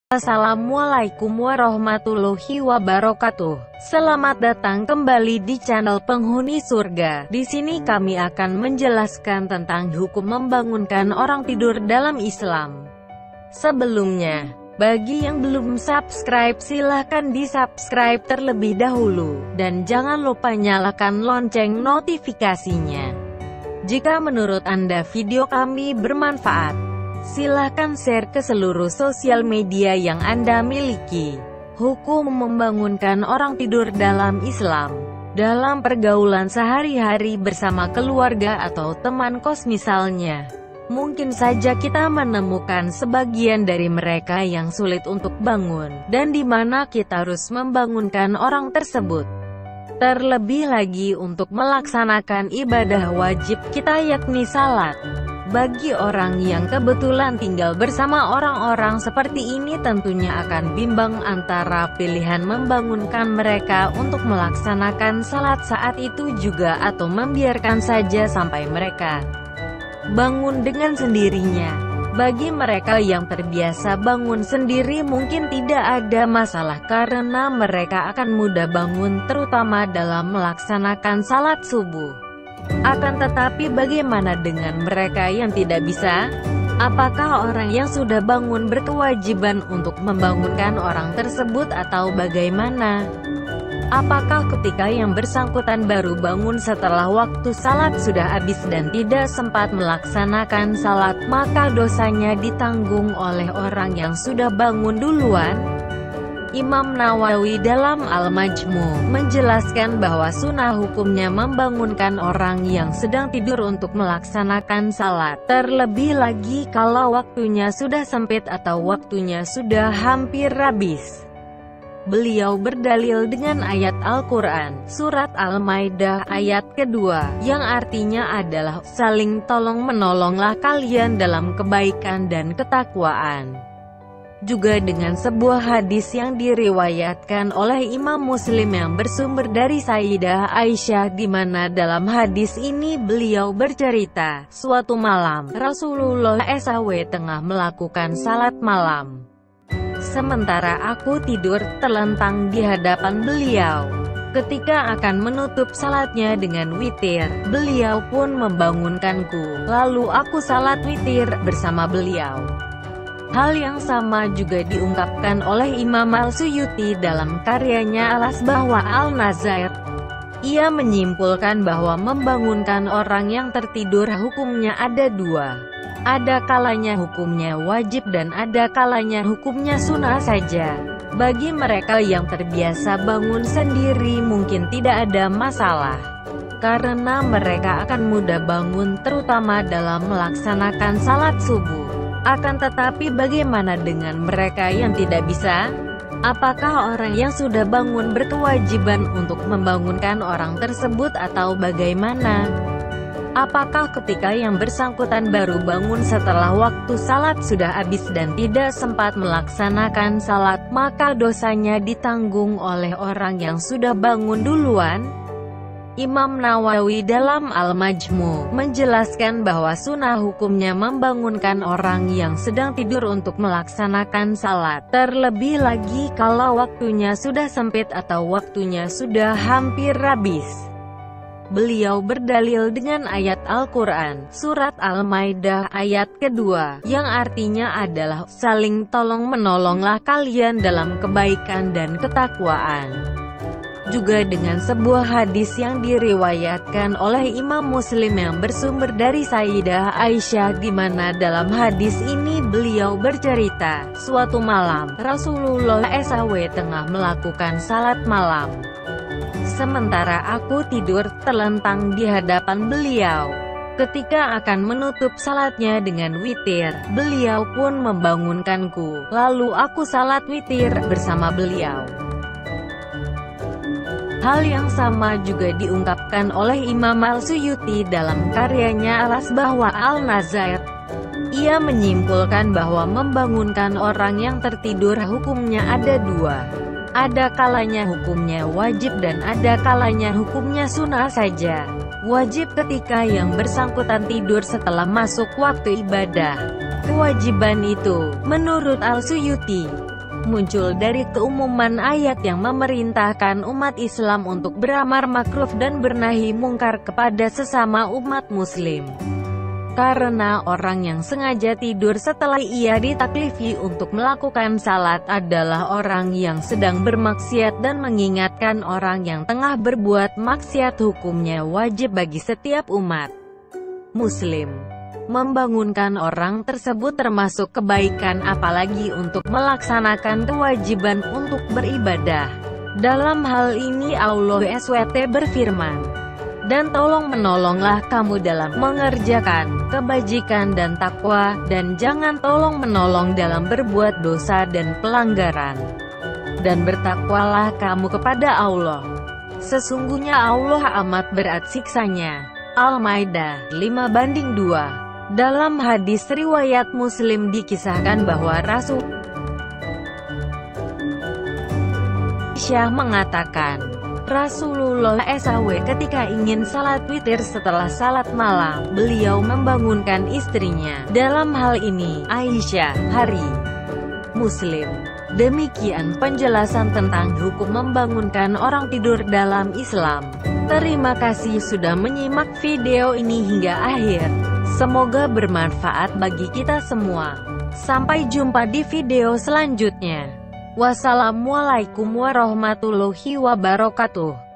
Assalamualaikum warahmatullahi wabarakatuh. Selamat datang kembali di channel Penghuni Surga. Di sini kami akan menjelaskan tentang hukum membangunkan orang tidur dalam Islam. Sebelumnya, bagi yang belum subscribe silahkan di-subscribe terlebih dahulu, dan jangan lupa nyalakan lonceng notifikasinya. Jika menurut Anda video kami bermanfaat, silahkan share ke seluruh sosial media yang Anda miliki. Hukum membangunkan orang tidur dalam Islam. Dalam pergaulan sehari-hari bersama keluarga atau teman kos misalnya, mungkin saja kita menemukan sebagian dari mereka yang sulit untuk bangun, dan di mana kita harus membangunkan orang tersebut. Terlebih lagi untuk melaksanakan ibadah wajib kita yakni salat. Bagi orang yang kebetulan tinggal bersama orang-orang seperti ini tentunya akan bimbang antara pilihan membangunkan mereka untuk melaksanakan salat saat itu juga atau membiarkan saja sampai mereka bangun dengan sendirinya. Bagi mereka yang terbiasa bangun sendiri mungkin tidak ada masalah karena mereka akan mudah bangun terutama dalam melaksanakan salat subuh. Akan tetapi bagaimana dengan mereka yang tidak bisa? Apakah orang yang sudah bangun berkewajiban untuk membangunkan orang tersebut atau bagaimana? Apakah ketika yang bersangkutan baru bangun setelah waktu salat sudah habis dan tidak sempat melaksanakan salat, maka dosanya ditanggung oleh orang yang sudah bangun duluan? Imam Nawawi dalam Al-Majmu' menjelaskan bahwa sunnah hukumnya membangunkan orang yang sedang tidur untuk melaksanakan salat, terlebih lagi kalau waktunya sudah sempit atau waktunya sudah hampir habis. Beliau berdalil dengan ayat Al-Quran, surat Al-Maidah ayat kedua, yang artinya adalah, saling tolong-menolonglah kalian dalam kebaikan dan ketakwaan. Juga dengan sebuah hadis yang diriwayatkan oleh Imam Muslim yang bersumber dari Sayyidah Aisyah, di mana dalam hadis ini beliau bercerita, suatu malam Rasulullah SAW tengah melakukan salat malam. Sementara aku tidur terlentang di hadapan beliau. Ketika akan menutup salatnya dengan witir, beliau pun membangunkanku, lalu aku salat witir bersama beliau. Hal yang sama juga diungkapkan oleh Imam Al-Suyuti dalam karyanya Al-Asbah Al-Nazair. Ia menyimpulkan bahwa membangunkan orang yang tertidur hukumnya ada dua. Ada kalanya hukumnya wajib dan ada kalanya hukumnya sunnah saja. Bagi mereka yang terbiasa bangun sendiri mungkin tidak ada masalah, karena mereka akan mudah bangun terutama dalam melaksanakan salat subuh. Akan tetapi bagaimana dengan mereka yang tidak bisa? Apakah orang yang sudah bangun berkewajiban untuk membangunkan orang tersebut atau bagaimana? Apakah ketika yang bersangkutan baru bangun setelah waktu salat sudah habis dan tidak sempat melaksanakan salat, maka dosanya ditanggung oleh orang yang sudah bangun duluan? Imam Nawawi dalam Al-Majmu' menjelaskan bahwa sunnah hukumnya membangunkan orang yang sedang tidur untuk melaksanakan salat, terlebih lagi kalau waktunya sudah sempit atau waktunya sudah hampir habis. Beliau berdalil dengan ayat Al-Quran, surat Al-Maidah ayat kedua, yang artinya adalah, saling tolong-menolonglah kalian dalam kebaikan dan ketakwaan. Juga dengan sebuah hadis yang diriwayatkan oleh Imam Muslim yang bersumber dari Sayyidah Aisyah, di mana dalam hadis ini beliau bercerita, suatu malam Rasulullah SAW tengah melakukan salat malam. Sementara aku tidur terlentang di hadapan beliau. Ketika akan menutup salatnya dengan witir, beliau pun membangunkanku, lalu aku salat witir bersama beliau. Hal yang sama juga diungkapkan oleh Imam Al-Suyuti dalam karyanya Al-Asbah Al-Nazair. Ia menyimpulkan bahwa membangunkan orang yang tertidur hukumnya ada dua. Ada kalanya hukumnya wajib dan ada kalanya hukumnya sunnah saja. Wajib ketika yang bersangkutan tidur setelah masuk waktu ibadah. Kewajiban itu, menurut Al-Suyuti, muncul dari keumuman ayat yang memerintahkan umat Islam untuk beramar ma'ruf dan bernahi mungkar kepada sesama umat muslim. Karena orang yang sengaja tidur setelah ia ditaklifi untuk melakukan salat adalah orang yang sedang bermaksiat, dan mengingatkan orang yang tengah berbuat maksiat hukumnya wajib bagi setiap umat muslim. Membangunkan orang tersebut termasuk kebaikan, apalagi untuk melaksanakan kewajiban untuk beribadah. Dalam hal ini Allah SWT berfirman, "Dan tolong menolonglah kamu dalam mengerjakan kebajikan dan takwa, dan jangan tolong menolong dalam berbuat dosa dan pelanggaran. Dan bertakwalah kamu kepada Allah. Sesungguhnya Allah amat berat siksanya." Al-Maidah 5:2. Dalam hadis riwayat Muslim dikisahkan bahwa Rasul Aisyah mengatakan, Rasulullah SAW ketika ingin salat witir setelah salat malam, beliau membangunkan istrinya. Dalam hal ini, Aisyah, hari Muslim. Demikian penjelasan tentang hukum membangunkan orang tidur dalam Islam. Terima kasih sudah menyimak video ini hingga akhir. Semoga bermanfaat bagi kita semua. Sampai jumpa di video selanjutnya. Wassalamualaikum warahmatullahi wabarakatuh.